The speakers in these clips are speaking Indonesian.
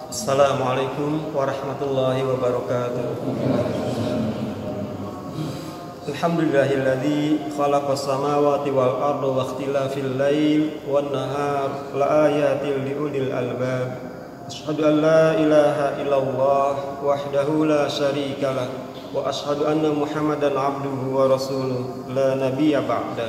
Assalamualaikum warahmatullahi wabarakatuh. Alhamdulillahilladzi khalaqas samawati wal arda wa ikhtilafil lail wan nahar la ayatin liulil albab. Asyhadu an la ilaha illallah wahdahu la syarikalah wa asyhadu anna Muhammadan abduhu wa rasuluh la nabiyya ba'da.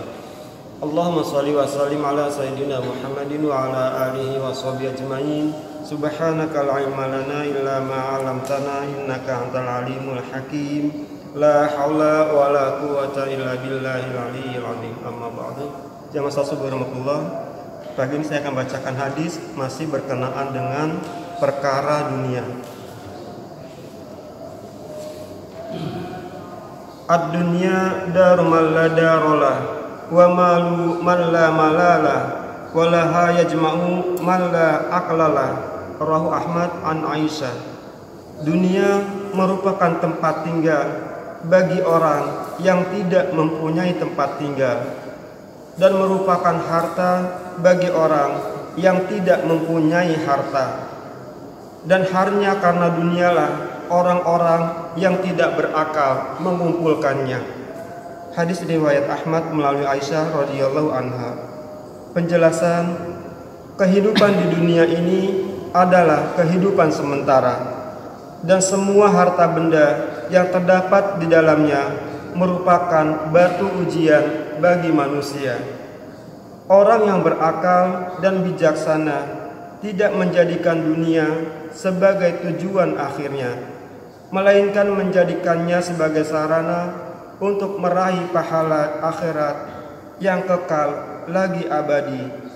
Allahumma shalli wa sallim ala sayyidina Muhammadin wa ala alihi wa sahbihi ajmain. Subhanaka la ilma lana illa ma 'allamtana innaka antal alimul hakim. La haula wa la quwwata illa billahil aliyyil azim. Amma ba'du. Jamaah subhanallah. Pagi ini saya akan bacakan hadis masih berkenaan dengan perkara dunia. Ad-dunya daru man la darolah wa malu man la malala wa laha yajma'u man la aqlala. Rawahu Ahmad an Aisyah. Dunia merupakan tempat tinggal bagi orang yang tidak mempunyai tempat tinggal, dan merupakan harta bagi orang yang tidak mempunyai harta. Dan hanya karena dunialah orang-orang yang tidak berakal mengumpulkannya. Hadis riwayat Ahmad melalui Aisyah radhiyallahu anha. Penjelasan: kehidupan di dunia ini adalah kehidupan sementara, dan semua harta benda yang terdapat di dalamnya merupakan batu ujian bagi manusia. Orang yang berakal dan bijaksana tidak menjadikan dunia sebagai tujuan akhirnya, melainkan menjadikannya sebagai sarana untuk meraih pahala akhirat yang kekal lagi abadi.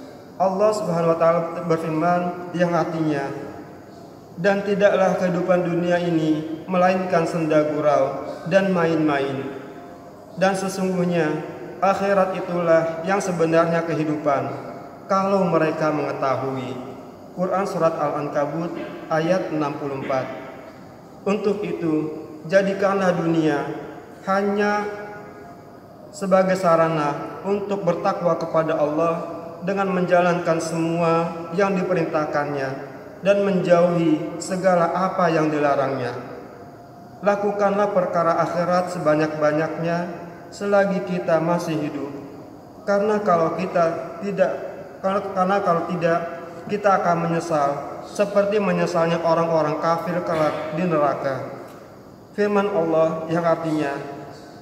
Allah Subhanahu wa taala berfirman yang artinya, dan tidaklah kehidupan dunia ini melainkan senda gurau dan main-main, dan sesungguhnya akhirat itulah yang sebenarnya kehidupan kalau mereka mengetahui. Quran surat Al-Ankabut ayat 64. Untuk itu jadikanlah dunia hanya sebagai sarana untuk bertakwa kepada Allah dengan menjalankan semua yang diperintahkannya dan menjauhi segala apa yang dilarangnya. Lakukanlah perkara akhirat sebanyak-banyaknya selagi kita masih hidup. Karena kalau tidak kita akan menyesal seperti menyesalnya orang-orang kafir kelak di neraka. Firman Allah yang artinya,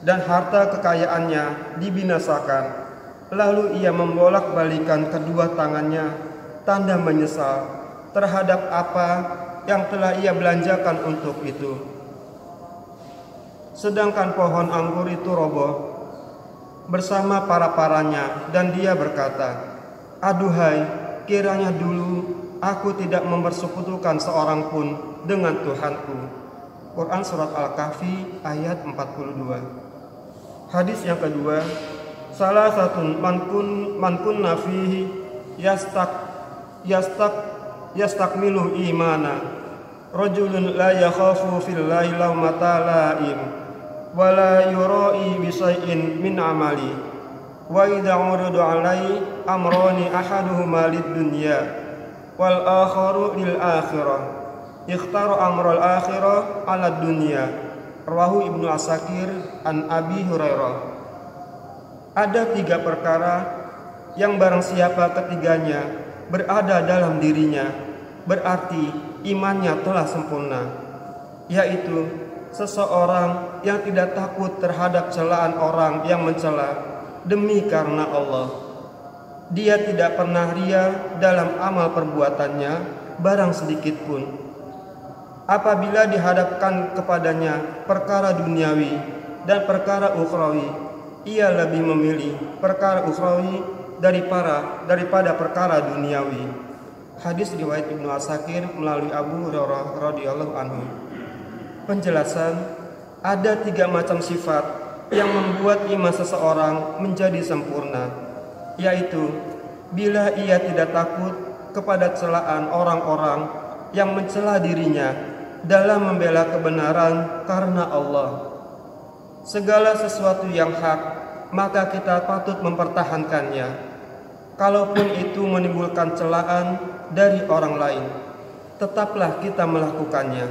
dan harta kekayaannya dibinasakan. Lalu ia membolak-balikan kedua tangannya, tanda menyesal terhadap apa yang telah ia belanjakan untuk itu. Sedangkan pohon anggur itu roboh bersama para-paranya, dan dia berkata, aduhai, kiranya dulu aku tidak mempersekutukan seorang pun dengan Tuhanku. Quran surat Al-Kahfi ayat 42. Hadis yang kedua, salah satu man kunna fihi yastakmilu imana rajulun la yakhafu fillahi lawmata laim wa la yura'i bi syai'in min amali wa idza urida alai amrani ahaduhuma lid-dunya wal akharu lil akhirah ikhtaru amral akhirah ala dunya. Rawahu Ibnu Asakir an Abi Hurairah. Ada 3 perkara yang barang siapa ketiganya berada dalam dirinya, berarti imannya telah sempurna, yaitu seseorang yang tidak takut terhadap celaan orang yang mencela demi karena Allah. Dia tidak pernah ria dalam amal perbuatannya barang sedikit pun. Apabila dihadapkan kepadanya perkara duniawi dan perkara ukhrawi, ia lebih memilih perkara ukhrawi daripada perkara duniawi. Hadis riwayat Ibnu Asakir melalui Abu Hurairah radhiyallahu anhu. Penjelasan: ada 3 macam sifat yang membuat iman seseorang menjadi sempurna, yaitu bila ia tidak takut kepada celaan orang-orang yang mencela dirinya dalam membela kebenaran karena Allah. Segala sesuatu yang hak, maka kita patut mempertahankannya, kalaupun itu menimbulkan celaan dari orang lain. tetaplah kita melakukannya.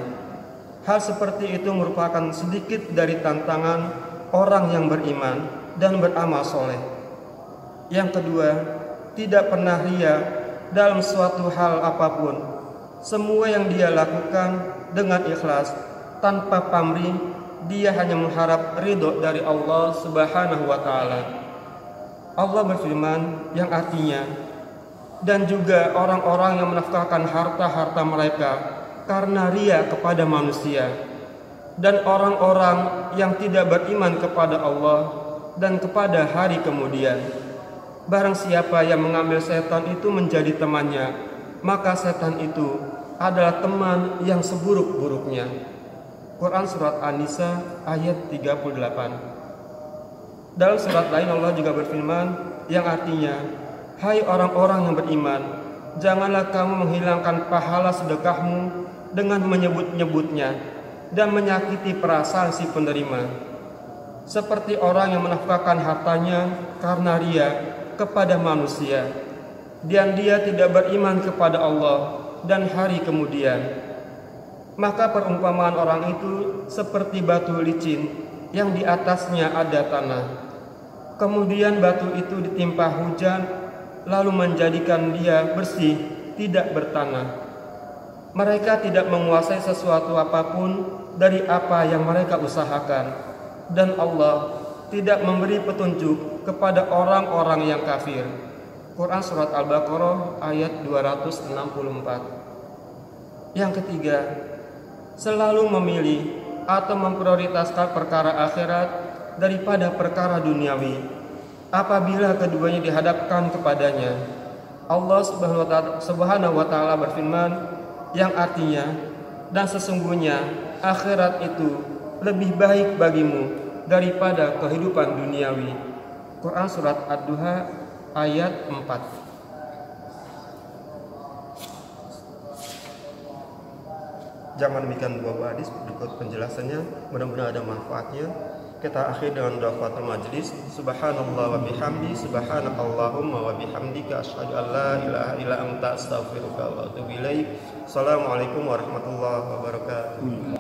Hal seperti itu merupakan sedikit dari tantangan orang yang beriman dan beramal soleh. Yang kedua, tidak pernah ria dalam suatu hal apapun. Semua yang dia lakukan dengan ikhlas, tanpa pamrih, dia hanya mengharap ridho dari Allah Subhanahu wa Ta'ala. Allah berfirman yang artinya, dan juga orang-orang yang menafkahkan harta-harta mereka karena ria kepada manusia, dan orang-orang yang tidak beriman kepada Allah dan kepada hari kemudian. Barang siapa yang mengambil setan itu menjadi temannya, maka setan itu adalah teman yang seburuk-buruknya. Quran Surat An-Nisa ayat 38. Dalam surat lain Allah juga berfirman yang artinya, hai orang-orang yang beriman, janganlah kamu menghilangkan pahala sedekahmu dengan menyebut-nyebutnya dan menyakiti perasaan si penerima, seperti orang yang menafkahkan hartanya karena ria kepada manusia, dan dia tidak beriman kepada Allah dan hari kemudian. Maka perumpamaan orang itu seperti batu licin yang di atasnya ada tanah. Kemudian batu itu ditimpa hujan, lalu menjadikan dia bersih, tidak bertanah. Mereka tidak menguasai sesuatu apapun dari apa yang mereka usahakan, dan Allah tidak memberi petunjuk kepada orang-orang yang kafir. Quran Surat Al-Baqarah ayat 264. Yang ketiga, selalu memilih atau memprioritaskan perkara akhirat daripada perkara duniawi apabila keduanya dihadapkan kepadanya. Allah Subhanahu wa Ta'ala berfirman yang artinya, dan sesungguhnya akhirat itu lebih baik bagimu daripada kehidupan duniawi. Quran Surat Ad-Duha ayat 4. Jangan demikian dua hadis, berikut penjelasannya, mudah-mudahan ada manfaatnya. Kita akhir dengan doa kafatul majlis. Subhanallah wa bihamdi, subhanakallahumma wa bihamdika, asyhadu an la ilaha illa anta, astaghfiruka wa atubu ilaik. Assalamualaikum warahmatullahi wabarakatuh.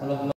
Allahumma